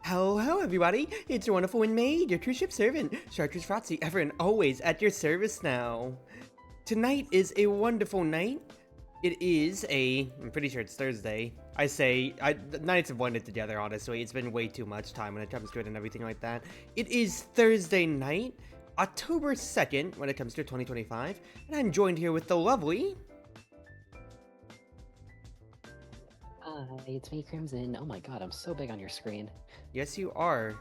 Hello, everybody! It's your Wonderful Wind Mage, your Cruz Ship servant, Chartreuse Proxy, ever and always at your service now. Tonight is a wonderful night. I'm pretty sure it's Thursday. The nights have blended together, honestly. It's been way too much time when it comes to it and everything like that. It is Thursday night, October 2nd, when it comes to 2025, and I'm joined here with the lovely... Hi, it's me, Crimson. Oh my god, I'm so big on your screen. Yes, you are.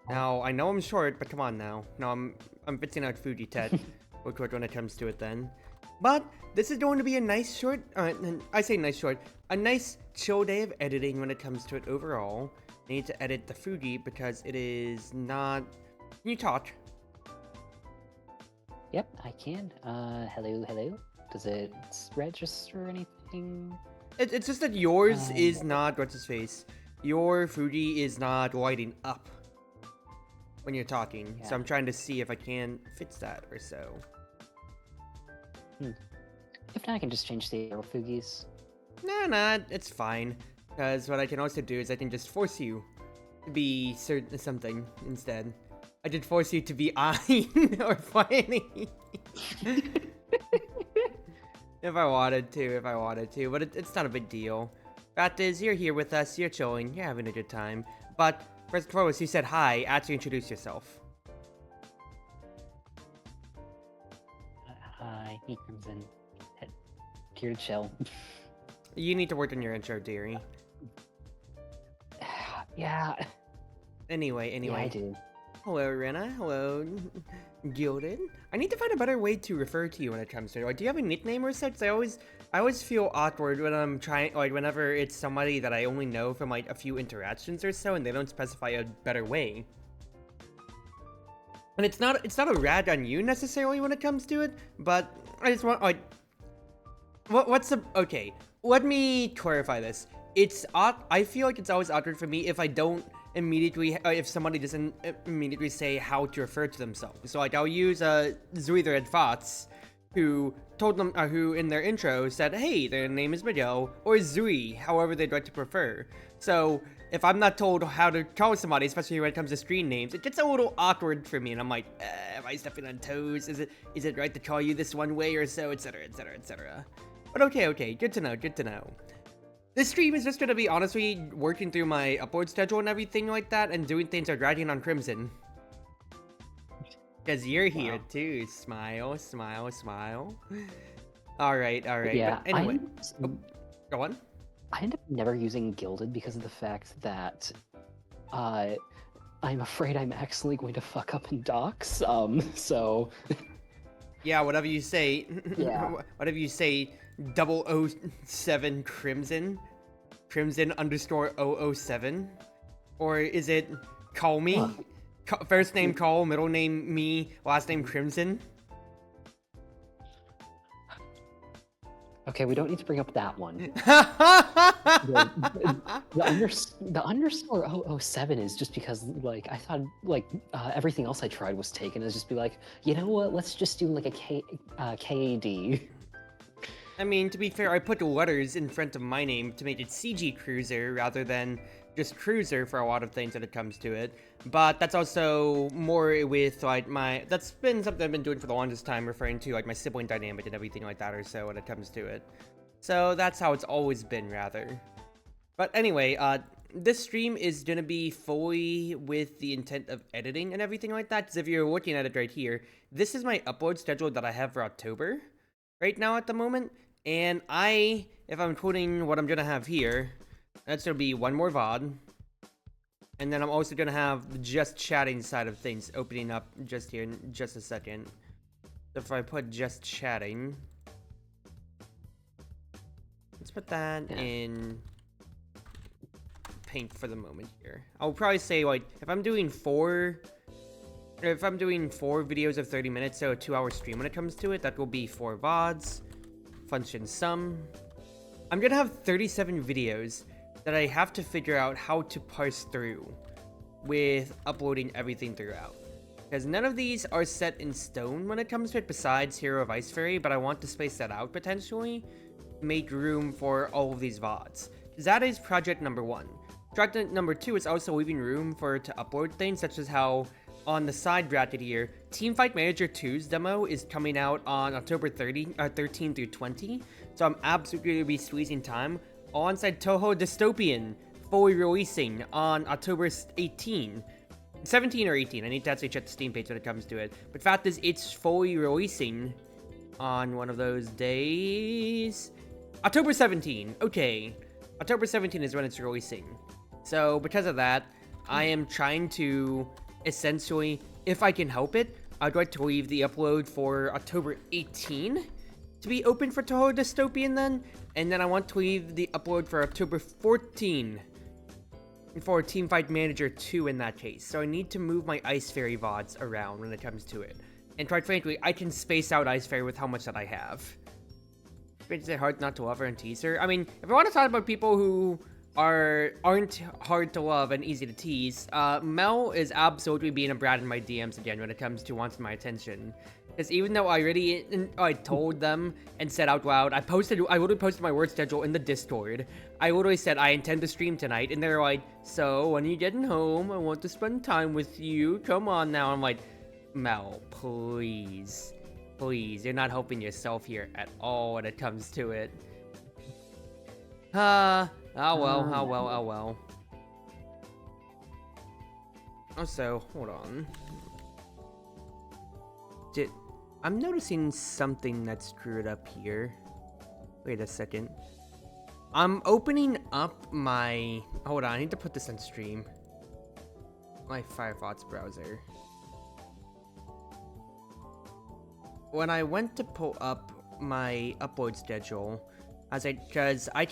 Now, I know I'm short, but come on now. No, I'm fixing out Fuji Tet when it comes to it then. But this is going to be a nice short, a nice chill day of editing when it comes to it overall. I need to edit the Fuji because it is not... Can you talk? Yep, I can. Hello. Does it register anything? It's just that yours is not, what's his face? Your Fuji is not lighting up when you're talking. Yeah. So I'm trying to see if I can fix that or so. If not, I can just change the arrow Fugis. Nah, it's fine. Because what I can also do is I can just force you to be something instead. I did force you to be Ein or Fanny. If I wanted to, but it's not a big deal. Fact is, you're here with us, you're chilling, you're having a good time. But, first and foremost, you said hi, actually introduce yourself. Hi, me, Crimson. Here to chill. You need to work on your intro, dearie. Yeah. Anyway. Yeah, I do. Hello, Rena. Hello, Gilded. I need to find a better way to refer to you when it comes to it. Like, do you have a nickname or such? I always feel awkward when I'm trying, like, whenever it's somebody that I only know from, like, a few interactions or so, and they don't specify a better way. And it's not a rag on you, necessarily, when it comes to it, but I just want, like... Okay, let me clarify this. It's odd, I feel like it's always awkward for me if I don't immediately, if somebody doesn't immediately say how to refer to themselves. So, like, I'll use Zui the Red Fox, who told them, who in their intro said, hey, their name is Miguel, or Zui, however they'd like to prefer. So, if I'm not told how to call somebody, especially when it comes to screen names, it gets a little awkward for me, and I'm like, am I stepping on toes? Is it right to call you this one way or so, etc., etc., etc. But okay, good to know. This stream is just gonna be honestly working through my upload schedule and everything like that, and doing things like writing on Crimson. Because you're here too. Smile. Alright. Yeah, but anyway. Go on. I end up never using Gilded because of the fact that I'm afraid I'm accidentally going to fuck up in docs. So yeah, whatever you say. Yeah. Whatever you say. 007 Crimson _ 007, or is it call me? First name call, middle name me, last name Crimson? Okay, we don't need to bring up that one. the underscore 007 is just because, like, I thought, like, everything else I tried was taken. It's just be like, you know what, let's just do, like, a KAD. I mean, to be fair, I put letters in front of my name to make it CG Cruiser rather than just Cruiser for a lot of things when it comes to it. But that's also more with, like, that's been something I've been doing for the longest time, referring to, like, my sibling dynamic and everything like that or so when it comes to it. So that's how it's always been, rather. But anyway, this stream is gonna be fully with the intent of editing and everything like that, because if you're looking at it right here, this is my upload schedule that I have for October right now at the moment. And if I'm including what I'm gonna have here, that's gonna be one more VOD. And then I'm also gonna have the just chatting side of things opening up just here in just a second. So if I put just chatting, let's put that in pink for the moment here. I'll probably say, like, if I'm doing four videos of 30 minutes, so a 2-hour stream when it comes to it, that will be 4 VODs. Function sum. I'm gonna have 37 videos that I have to figure out how to parse through with uploading everything throughout. Because none of these are set in stone when it comes to it besides Hero of Ice Fairy, but I want to space that out potentially, make room for all of these VODs. That is project number 1. Strategy number 2 is also leaving room for to upload things, such as how on the side bracket here, Teamfight Manager 2's demo is coming out on October 13 through 20. So I'm absolutely going to be squeezing time. Alongside Toho Dystopian, fully releasing on October 18. 17 or 18. I need to actually check the Steam page when it comes to it. But fact is, it's fully releasing on one of those days. October 17. Okay. October 17 is when it's releasing. So because of that, I am trying to essentially, if I can help it, I'd like to leave the upload for October 18 to be open for Toho Dystopian then. And then I want to leave the upload for October 14 for Teamfight Manager 2 in that case. So I need to move my Ice Fairy VODs around when it comes to it. And quite frankly, I can space out Ice Fairy with how much that I have. It's hard not to love her and tease her. I mean, if I want to talk about people who aren't hard to love and easy to tease, Mel is absolutely being a brat in my DMs again when it comes to wanting my attention. Because even though I told them and said out loud, I literally posted my work schedule in the Discord. I literally said I intend to stream tonight, and they're like, so when are you getting home? I want to spend time with you. Come on now. I'm like, Mel, please. Please, you're not helping yourself here at all when it comes to it. Oh well. Also, hold on. I'm noticing something that's screwed up here. Wait a second. I'm opening up my... Hold on, I need to put this on stream. My Firefox browser. When I went to pull up my upload schedule, because I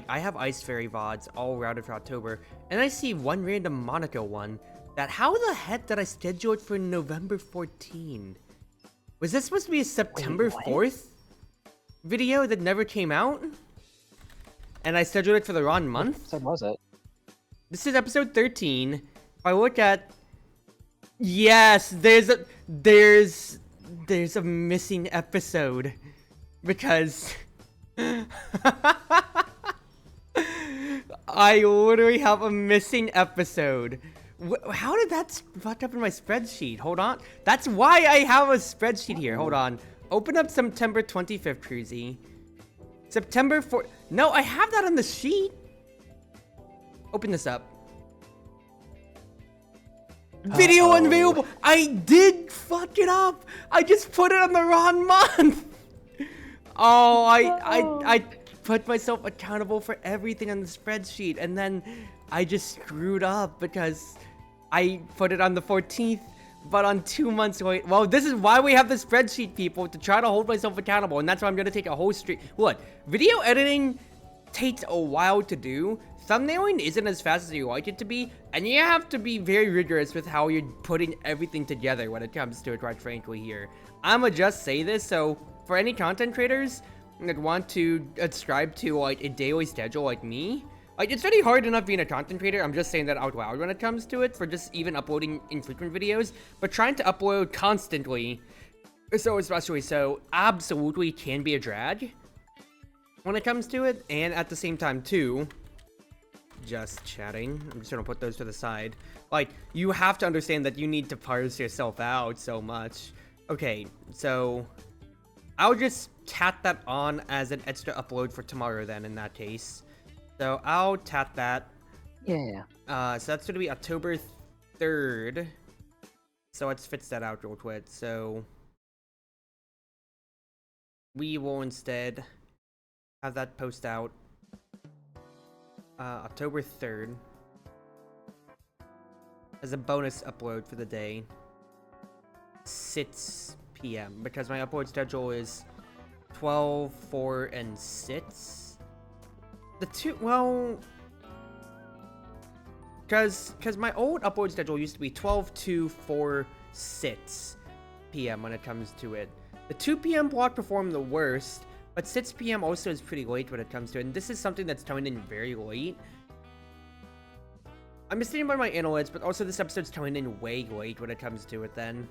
have Ice Fairy VODs all routed for October, and I see one random Monaco one, that how the heck did I schedule it for November 14? Was this supposed to be a September 4th video that never came out? And I scheduled it for the wrong month? What was it? This is episode 13. If I look at... Yes, there's a missing episode. Because... I literally have a missing episode. How did that fuck up in my spreadsheet? Hold on. That's why I have a spreadsheet here. Hold on. Open up September 25th, Cruzy. September 4th. No, I have that on the sheet. Open this up. Video unavailable. I did fuck it up. I just put it on the wrong month. Oh, I put myself accountable for everything on the spreadsheet, and then I just screwed up because I put it on the 14th, but on 2 months late. Well, this is why we have the spreadsheet, people, to try to hold myself accountable, and that's why I'm going to take a whole stream. What? Video editing takes a while to do. Thumbnailing isn't as fast as you like it to be, and you have to be very rigorous with how you're putting everything together when it comes to it, quite frankly, here. I'ma just say this, so for any content creators that want to subscribe to, like, a daily schedule like me, like, it's really hard enough being a content creator. I'm just saying that out loud when it comes to it, for just even uploading infrequent videos, but trying to upload constantly, so especially so, absolutely can be a drag when it comes to it, and at the same time, too, just chatting. I'm just gonna put those to the side. Like, you have to understand that you need to parse yourself out so much. Okay, so I'll just tat that on as an extra upload for tomorrow then, in that case. So I'll tat that. Yeah. So that's gonna be October 3rd. So let's fix that out real quick. So we will instead have that post out October 3rd as a bonus upload for the day, 6 p.m. because my upload schedule is 12, 4, and 6. Because my old upload schedule used to be 12, 2, 4, 6 p.m. when it comes to it. The 2 p.m. block performed the worst, but 6 p.m. also is pretty late when it comes to it, and this is something that's coming in very late. I'm mistaken by my analytics, but also this episode's coming in way late when it comes to it then.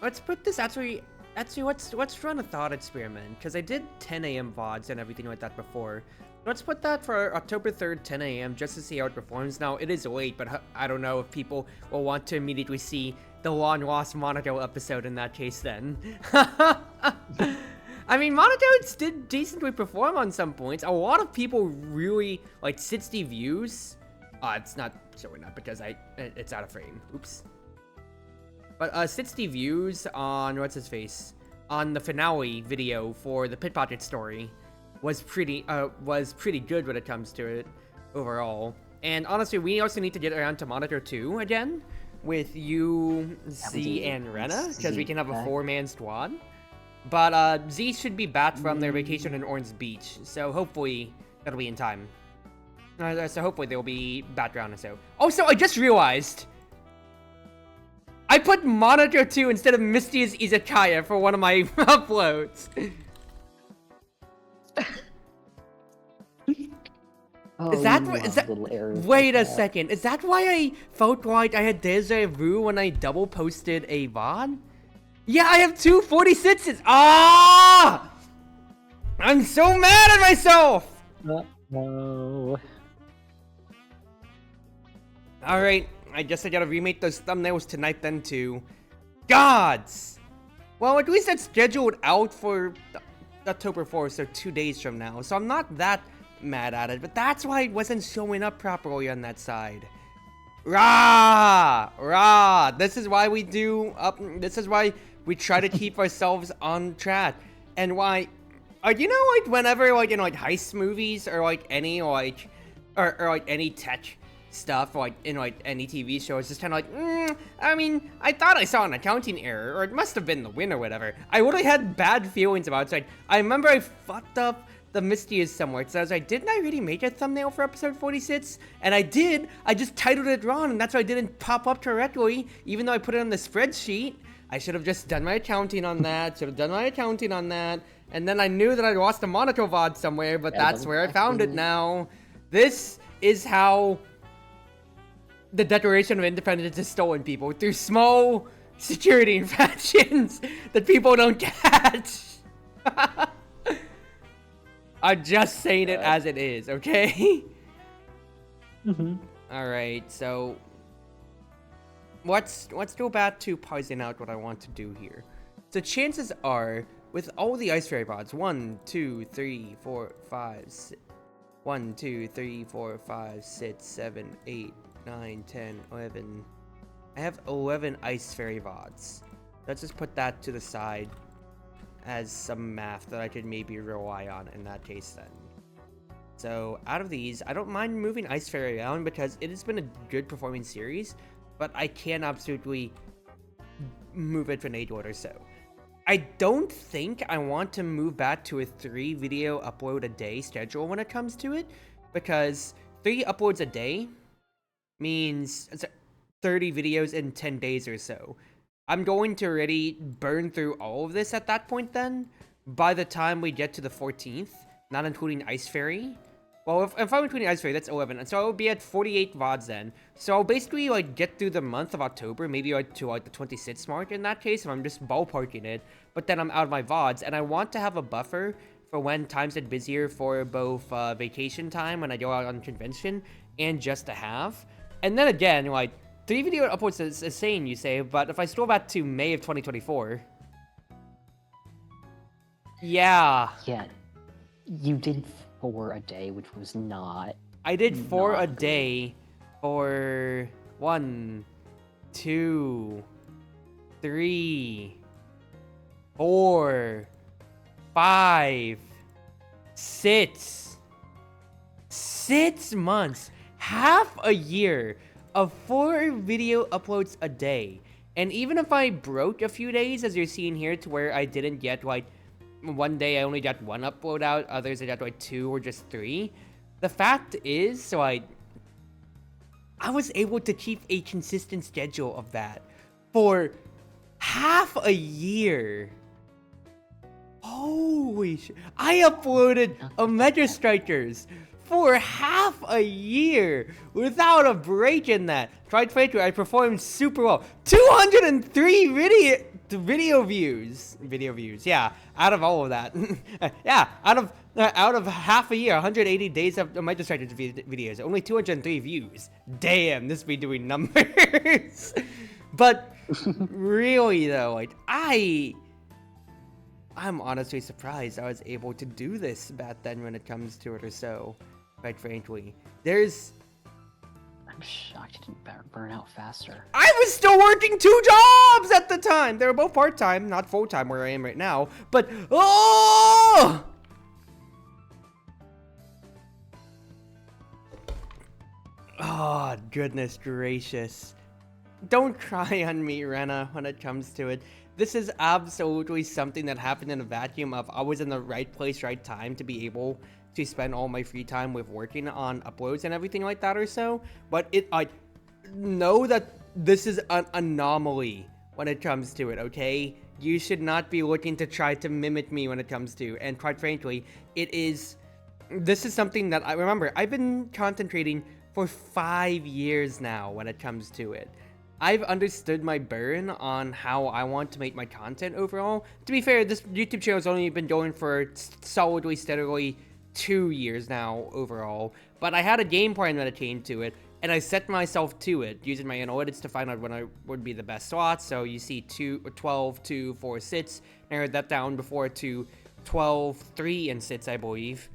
Let's put this actually Actually, let's run a thought experiment, because I did 10 a.m. VODs and everything like that before. Let's put that for October 3rd, 10 a.m. just to see how it performs. Now, it is late, but I don't know if people will want to immediately see the long-lost Monaco episode in that case then. I mean, Monaco did decently perform on some points. A lot of people really, like, 60 views. It's not showing up because it's out of frame. Oops. But 60 views on, what's his face? On the finale video for the Pickpocket story was pretty good when it comes to it overall. And honestly, we also need to get around to Monitor 2 again with you, Z, and Rena, because we can have a 4-man squad. But Z should be back from their vacation in Orange Beach, so hopefully that'll be in time. So hopefully they'll be back around or so. Also, I just realized I put Monitor 2 instead of Misty's Izakaya for one of my uploads. Is that wait a second, is that why I felt like I had deja vu when I double posted a VOD? Yeah, I have 2 46s. Ah! I'm so mad at myself. No. All right, I guess I gotta remake those thumbnails tonight then too. Gods. Well, at least that's scheduled out for October 4th, so 2 days from now. So I'm not that mad at it, but that's why it wasn't showing up properly on that side. Rah! This is why we do this is why we try to keep ourselves on track. And why, you know, like whenever, like, in like heist movies or like any like or like any tech stuff, like in like any TV show, it's just kind of like, I mean, I thought I saw an accounting error, or it must have been the win or whatever. I really had bad feelings about it. So I remember I fucked up the Misty is somewhere. So I was like, didn't I really make a thumbnail for episode 46? And I did. I just titled it wrong, and that's why it didn't pop up correctly, even though I put it on the spreadsheet. I should have just done my accounting on that. And then I knew that I lost a Monaco VOD somewhere, but that's where I found it now. This is how the Declaration of Independence is stolen, people, through small security infractions that people don't catch. I'm just saying it as it is, okay? Alright, so let's go back to parsing out what I want to do here. So chances are, with all the Ice Fairy VODs, 1, 2, 3, 4, 5, 6, 1, 2, 3, 4, 5, 6, 7, 8, 9, 10, 11. I have 11 Ice Fairy VODs. Let's just put that to the side as some math that I could maybe rely on in that case then. So out of these, I don't mind moving Ice Fairy around because it has been a good performing series, but I can absolutely move it for an 8 or so. I don't think I want to move back to a 3 video upload a day schedule when it comes to it, because 3 uploads a day means 30 videos in 10 days or so. I'm going to already burn through all of this at that point then, by the time we get to the 14th, not including Ice Fairy. Well, if I'm including Ice Fairy, that's 11, and so I'll be at 48 VODs then. So I'll basically, like, get through the month of October, maybe, like, to, like, the 26th mark in that case, if I'm just ballparking it, but then I'm out of my VODs, and I want to have a buffer for when times get busier for both vacation time, when I go out on convention, and just to have. And then again, like, 3 video uploads is insane, you say, but if I scroll back to May of 2024... Yeah. Yeah. You did 4 a day, which was not... I did 4 a day for 1, 2, 3, 4, 5, 6. 6 months. Half a year of 4 video uploads a day. And even if I broke a few days, as you're seeing here, to where I didn't get, like, one day I only got 1 upload out, others I got, like, 2 or just 3. The fact is, so I was able to keep a consistent schedule of that for half a year. Holy shit. I uploaded Omega Strikers for half a year without a break in that. Tried Playthrough, I performed super well. 203 the video views, yeah, out of all of that, yeah, out of half a year, 180 days of my distracted videos, only 203 views. Damn, this be doing numbers. But really though, like I'm honestly surprised I was able to do this back then when it comes to it or so, quite frankly. I'm shocked you didn't burn out faster. I was still working 2 jobs at the time. They were both part-time, not full-time where I am right now. But, oh! Oh, goodness gracious. Don't cry on me, Rena, when it comes to it. This is absolutely something that happened in a vacuum of I was in the right place, right time to be able to spend all my free time with working on uploads and everything like that or so. But I know that this is an anomaly when it comes to it, okay? You should not be looking to try to mimic me when it comes to, and quite frankly, this is something that I remember. I've been concentrating for 5 years now when it comes to it. I've understood my burn on how I want to make my content overall. To be fair, this YouTube channel has only been going for solidly, steadily 2 years now overall, but I had a game plan when it came to it, and I set myself to it using my analytics to find out when I would be the best slots. So you see 12, 2, 4, 6, narrowed that down before to 12, 3, and 6, I believe,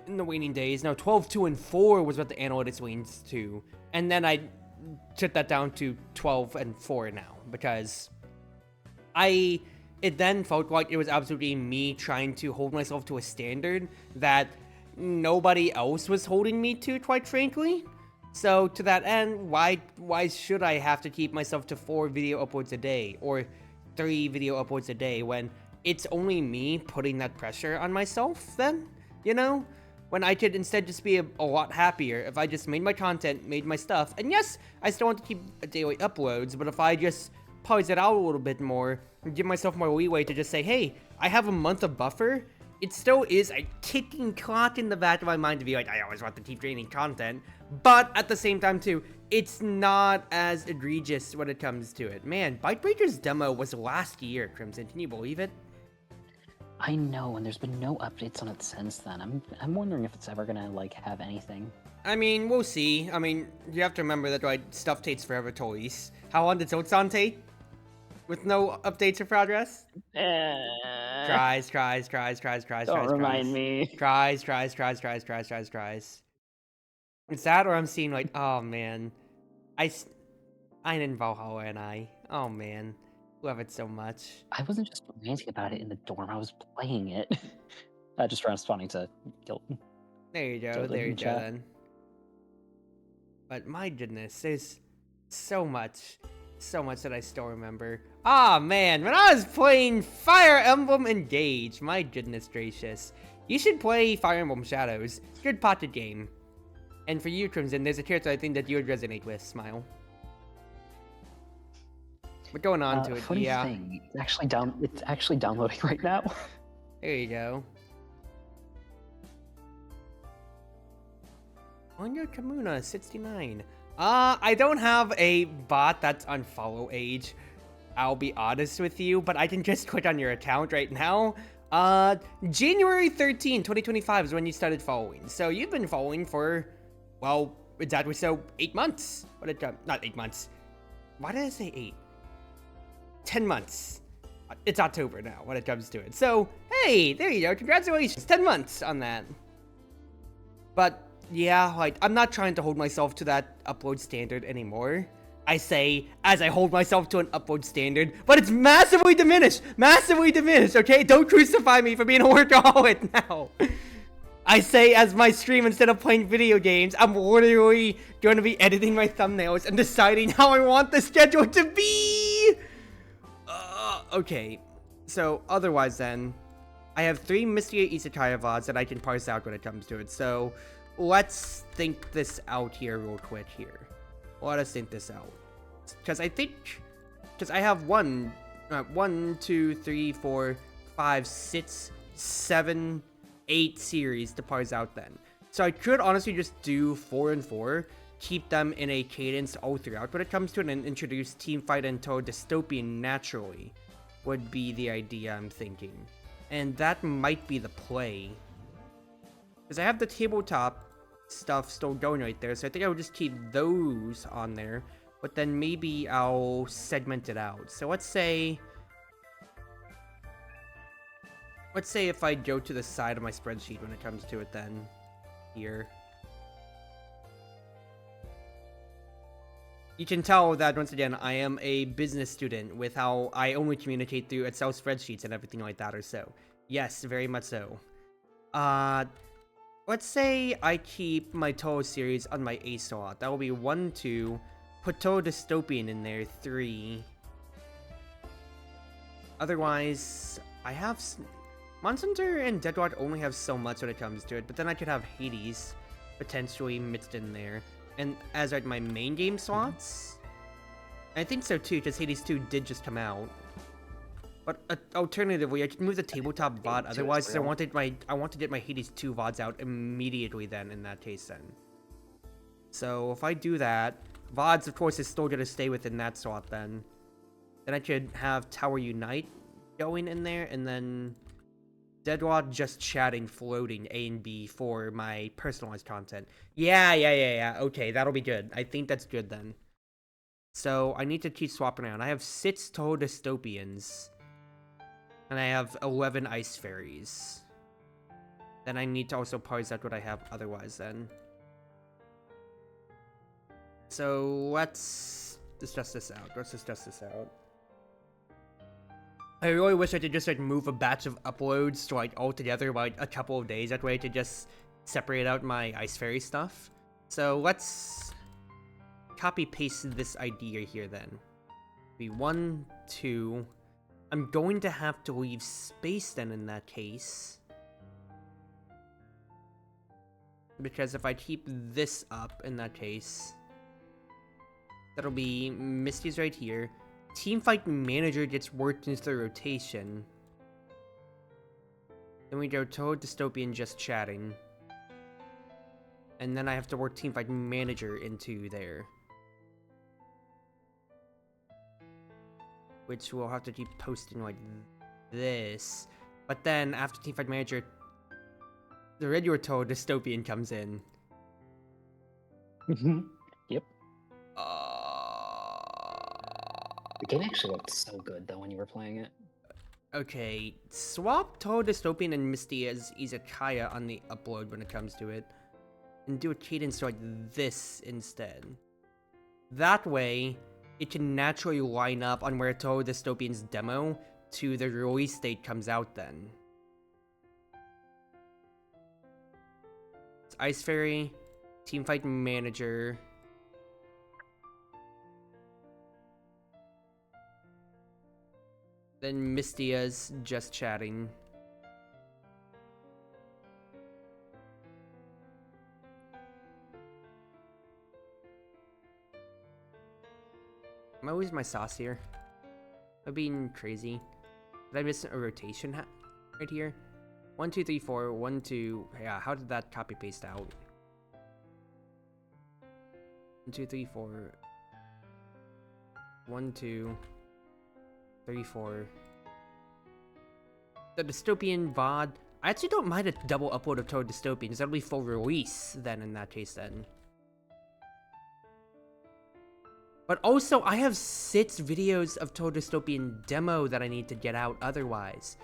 in the waning days. Now 12, 2, and 4 was what the analytics leans to, and then I took that down to 12 and 4 now, because it then felt like it was absolutely me trying to hold myself to a standard that nobody else was holding me to, quite frankly. So to that end, why should I have to keep myself to 4 video uploads a day or 3 video uploads a day when it's only me putting that pressure on myself then, you know? When I could instead just be a lot happier if I just made my content, made my stuff. And yes, I still want to keep daily uploads, but if I just pause it out a little bit more and give myself more leeway to just say, hey, I have a month of buffer, it still is a ticking clock in the back of my mind to be like, I always want to keep draining content. But at the same time, too, it's not as egregious when it comes to it. Man, Bite Breaker's demo was last year, Crimson. Can you believe it? I know, and there's been no updates on it since then. I'm wondering if it's ever gonna, like, have anything. I mean, we'll see. I mean, you have to remember that, like, stuff takes forever to release. How long did Zoltan take? With no updates or progress? Cries. Don't remind me. Cries. It's that, or I'm seeing, like, oh, man. I in Valhalla, and oh, man. Love it so much. I wasn't just ranting about it in the dorm, I was playing it. Just responding to guilt. There you go, then. But my goodness, there's so much that I still remember. Ah, man, when I was playing Fire Emblem Engage, my goodness gracious. You should play Fire Emblem Shadows. Good pocket game. And for you, Crimson, there's a character I think that you would resonate with, Smile. But going on to it, funny yeah. Thing, it's actually downloading right now. There you go. Onyo Kamuna 69. I don't have a bot that's on follow age. I'll be honest with you, but I can just click on your account right now. January 13, 2025 is when you started following. So you've been following for, well, exactly so 8 months. Not 8 months. Why did I say 8? 10 months. It's October now when it comes to it. So, hey, there you go. Congratulations. 10 months on that. But, yeah, like, I'm not trying to hold myself to that upload standard anymore. I say, as I hold myself to an upload standard, but it's massively diminished. Massively diminished, okay? Don't crucify me for being a workaholic now. I say, as my stream, instead of playing video games, I'm literally going to be editing my thumbnails and deciding how I want the schedule to be. Okay, so otherwise then, I have 3 Mystery Isekai VODs that I can parse out when it comes to it, so let's think this out here real quick here. Let us think this out. Because I have 1, 2, 3, 4, 5, 6, 7, 8 series to parse out then. So I could honestly just do 4 and 4, keep them in a cadence all throughout when it comes to it, and introduce teamfight until dystopian naturally would be the idea I'm thinking. And that might be the play. Because I have the tabletop stuff still going right there, so I think I'll just keep those on there, but then maybe I'll segment it out. So let's say if I go to the side of my spreadsheet when it comes to it, then here. You can tell that, once again, I am a business student with how I only communicate through Excel spreadsheets and everything like that, or so. Yes, very much so. Let's say I keep my total series on my A slot. That will be 1, 2, put total dystopian in there, 3. Otherwise, I have... Monster and Deadrot only have so much when it comes to it, but then I could have Hades potentially mixed in there. And as like my main game slots? I think so too, because Hades 2 did just come out. But alternatively, I could move the tabletop VOD otherwise, I want to get my Hades 2 VODs out immediately then, in that case then. So if I do that, VODs of course is still going to stay within that slot then. Then I could have Tower Unite going in there, and then Deadrot just chatting, floating A and B for my personalized content. Yeah. Okay, that'll be good. I think that's good then. So I need to keep swapping around. I have 6 total dystopians. And I have 11 ice fairies. Then I need to also parse out what I have otherwise then. So let's discuss this out. I really wish I could just like move a batch of uploads to like all together by like, a couple of days. That way I could just separate out my ice fairy stuff. So let's copy paste this idea here then. Be 1, 2. I'm going to have to leave space then in that case. Because if I keep this up in that case, that'll be Misty's right here. Teamfight Manager gets worked into the rotation. Then we go Total Dystopian just chatting. And then I have to work Teamfight Manager into there. Which we'll have to keep posting like this. But then after Teamfight Manager, the regular Total Dystopian comes in. Yep. The game actually looked so good though when you were playing it. Okay, swap Total Dystopian and Misty as Izakaya on the upload when it comes to it. And do a cadence like this instead. That way, it can naturally line up on where Total Dystopian's demo to the release date comes out then. It's Ice Fairy, Teamfight Manager. Then Mystia's just chatting. Am I losing my sauce here? Am I being crazy? Did I miss a rotation right here? 1, 2, 3, 4, 1, 2. Yeah, how did that copy paste out? 1, 2, 3, 4. 1, 2, 3, 4. The Dystopian VOD. I actually don't mind a double upload of Total Dystopian, because that'll be full release then in that case then. But also, I have 6 videos of Total Dystopian demo that I need to get out otherwise.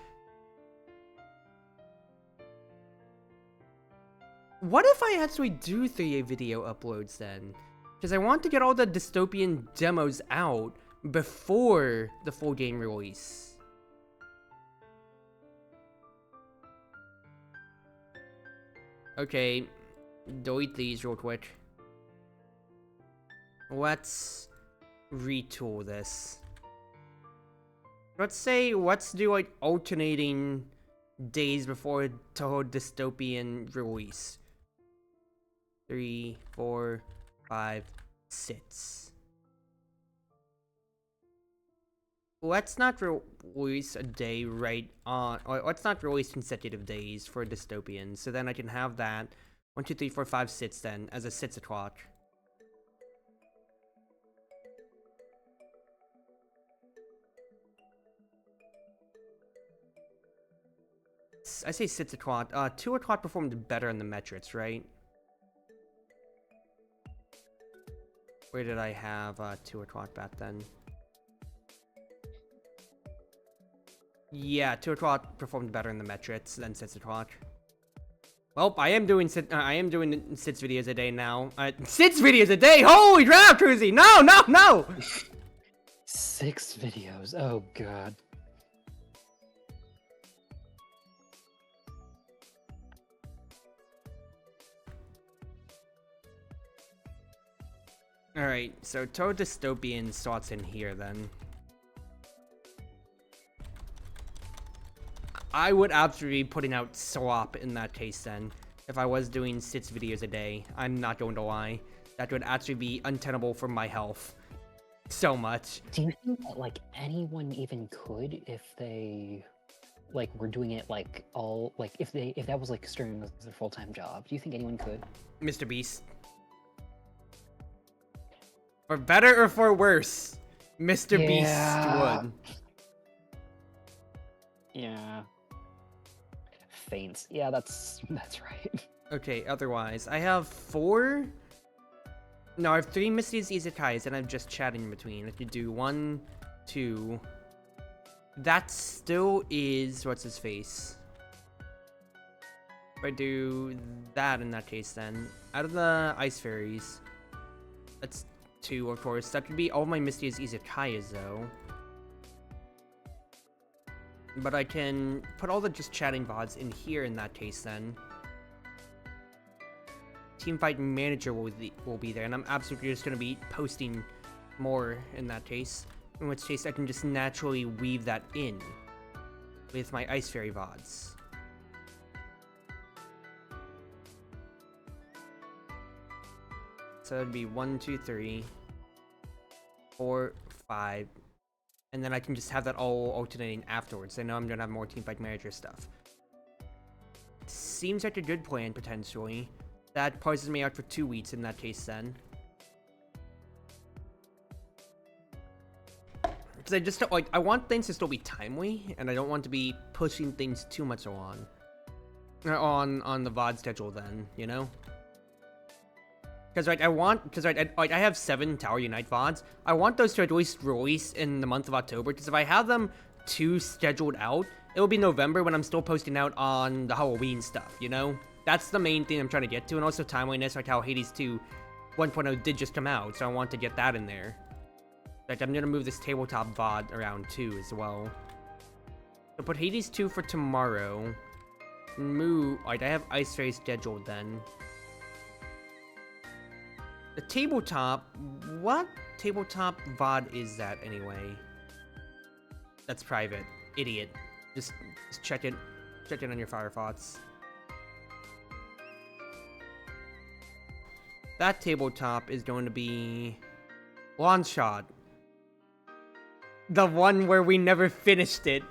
What if I actually do 3 video uploads then? Because I want to get all the Dystopian demos out before the full game release. Okay, delete these real quick. Let's retool this. Let's do like alternating days before Total Dystopian release. 3, 4, 5, 6. Let's not release a day right on, or let's not release consecutive days for Dystopian, so then I can have that 1, 2, 3, 4, 5, 6 then as a 6 o'clock. I say 6 o'clock. 2 o'clock performed better in the metrics, right? Where did I have 2 o'clock back then? Yeah, 2 o'clock performed better in the metrics than 6 o'clock. Well, I am doing 6 videos a day now. 6 videos a day? Holy crap, Cruzy! No, no, no! 6 videos. Oh god. Alright, so Toad Dystopian slots in here then. I would absolutely be putting out slop in that case then. If I was doing 6 videos a day. I'm not going to lie. That would actually be untenable for my health. So much. Do you think that like anyone even could if they like were doing it like all like if that was like streaming as their full-time job? Do you think anyone could? Mr. Beast. For better or for worse, Mr. Beast would. Yeah. Faints. Yeah, that's right. Okay, otherwise, I have 4. No, I have 3 Misty's Izakais, and I'm just chatting in between. I could do 1, 2. That still is what's his face. If I do that in that case, then out of the Ice Fairies, that's 2, of course. That could be all my Misty's Izakais, though. But I can put all the just chatting VODs in here in that case then. Teamfight Manager will be there, and I'm absolutely just going to be posting more in that case. In which case I can just naturally weave that in with my Ice Fairy VODs. So that'd be 1, 2, 3, 4, 5. And then I can just have that all alternating afterwards. I know I'm gonna have more Teamfight Manager stuff. Seems like a good plan, potentially. That prices me out for 2 weeks in that case, then. Because I just, like, I want things to still be timely, and I don't want to be pushing things too much on the VOD schedule, then, you know? Because I have 7 Tower Unite VODs. I want those to at least release in the month of October. Because if I have them 2 scheduled out, it will be November when I'm still posting out on the Halloween stuff, you know? That's the main thing I'm trying to get to. And also timeliness, like how Hades 2 1.0 did just come out. So I want to get that in there. Like, I'm going to move this tabletop VOD around too as well. So put Hades 2 for tomorrow. Move, like, I have Ice Fairy scheduled then. The tabletop, what tabletop VOD is that anyway? That's private. Idiot. Just check it on your Firefox. That tabletop is going to be Launch Shot. The one where we never finished it.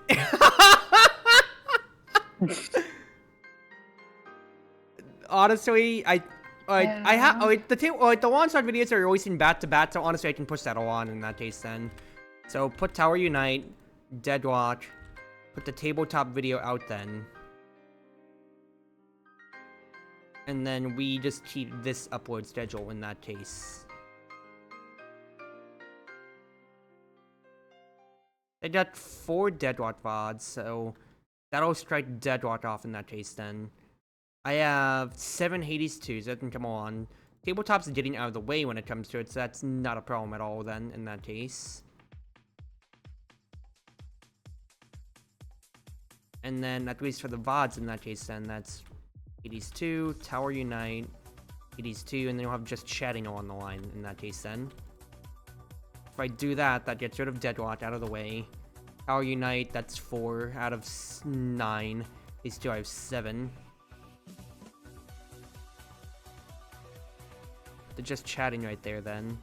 Honestly, the launch shot videos are releasing back to back, so honestly I can push that all on in that case then. So put Tower Unite, Deadlock, put the tabletop video out then. And then we just keep this upload schedule in that case. I got 4 Deadlock VODs, so that'll strike Deadlock off in that case then. I have 7 Hades 2s that can come on. Tabletop's getting out of the way when it comes to it, so that's not a problem at all then, in that case. And then, at least for the VODs in that case then, that's Hades 2, Tower Unite, Hades 2, and then you'll have just chatting on the line in that case then. If I do that, that gets rid of Deadlock out of the way. Tower Unite, that's 4 out of 9. These 2 I have 7. They're just chatting right there then.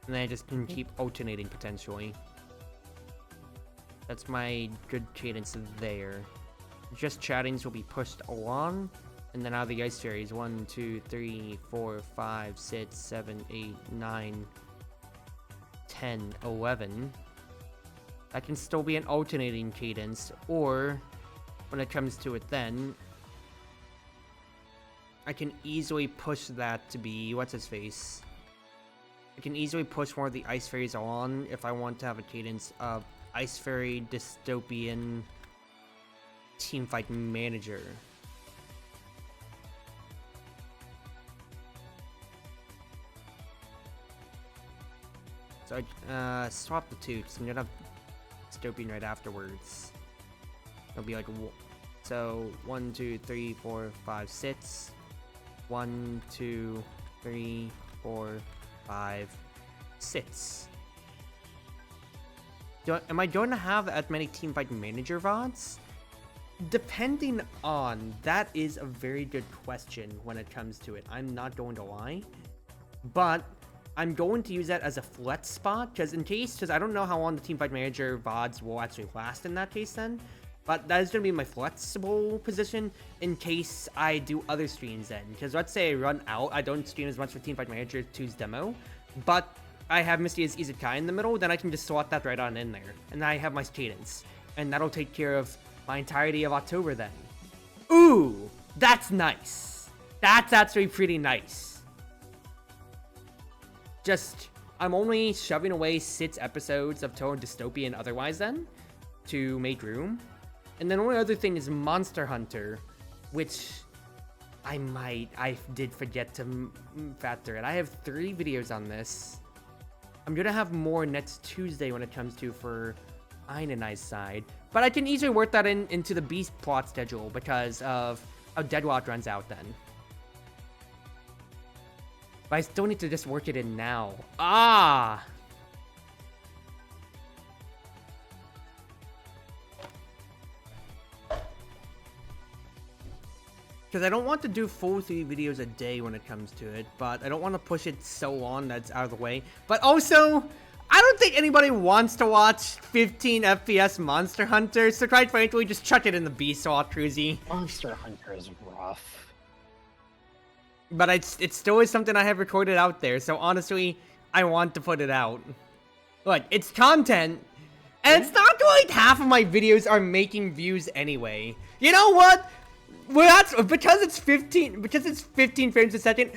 And then I just can keep alternating potentially. That's my good cadence there. Just chattings will be pushed along. And then out of the Ice Fairies, 1, 2, 3, 4, 5, 6, 7, 8, 9, 10, 11. That can still be an alternating cadence, or when it comes to it then, I can easily push that to be, what's his face? I can easily push more of the Ice Fairies on if I want to have a cadence of Ice Fairy Dystopian Teamfight Manager. So I swap the two, because I'm gonna have Dystopian right afterwards. It'll be like, so 1, 2, 3, 4, 5, 6. 1, 2, 3, 4, 5, 6. Am I going to have as many Teamfight Manager VODs? Depending on, that is a very good question when it comes to it. I'm not going to lie. But I'm going to use that as a flex spot, because I don't know how long the Teamfight Manager VODs will actually last in that case then. But that is going to be my flexible position in case I do other streams then. Because let's say I run out, I don't stream as much for Teamfight Manager 2's demo, but I have Misty's Izukai in the middle, then I can just slot that right on in there. And then I have my cadence. And that'll take care of my entirety of October then. Ooh, that's nice. That's actually pretty nice. Just, I'm only shoving away 6 episodes of Total Dystopia and otherwise then to make room. And then the only other thing is Monster Hunter, which I did forget to factor it. I have 3 videos on this. I'm gonna have more next Tuesday when it comes to for Ein and I's side. But I can easily work that into the Beast plot schedule because of how Deadlock runs out then. But I still need to just work it in now. Ah! Because I don't want to do full 3 videos a day when it comes to it, but I don't want to push it so long that it's out of the way. But also, I don't think anybody wants to watch 15 FPS Monster Hunter, so quite frankly, just chuck it in the Beast slot, Cruzy. Monster Hunter is rough. But it still is something I have recorded out there, so honestly, I want to put it out. Look, it's content, and it's not like half of my videos are making views anyway. You know what? Well, that's because it's 15 frames a second.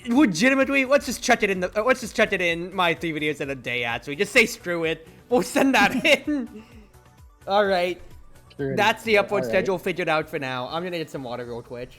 Legitimately, let's just chuck it in my 3 videos in a day. Actually, just say screw it. We'll send that in. All right, that's the upload schedule figured out for now. I'm gonna get some water real quick.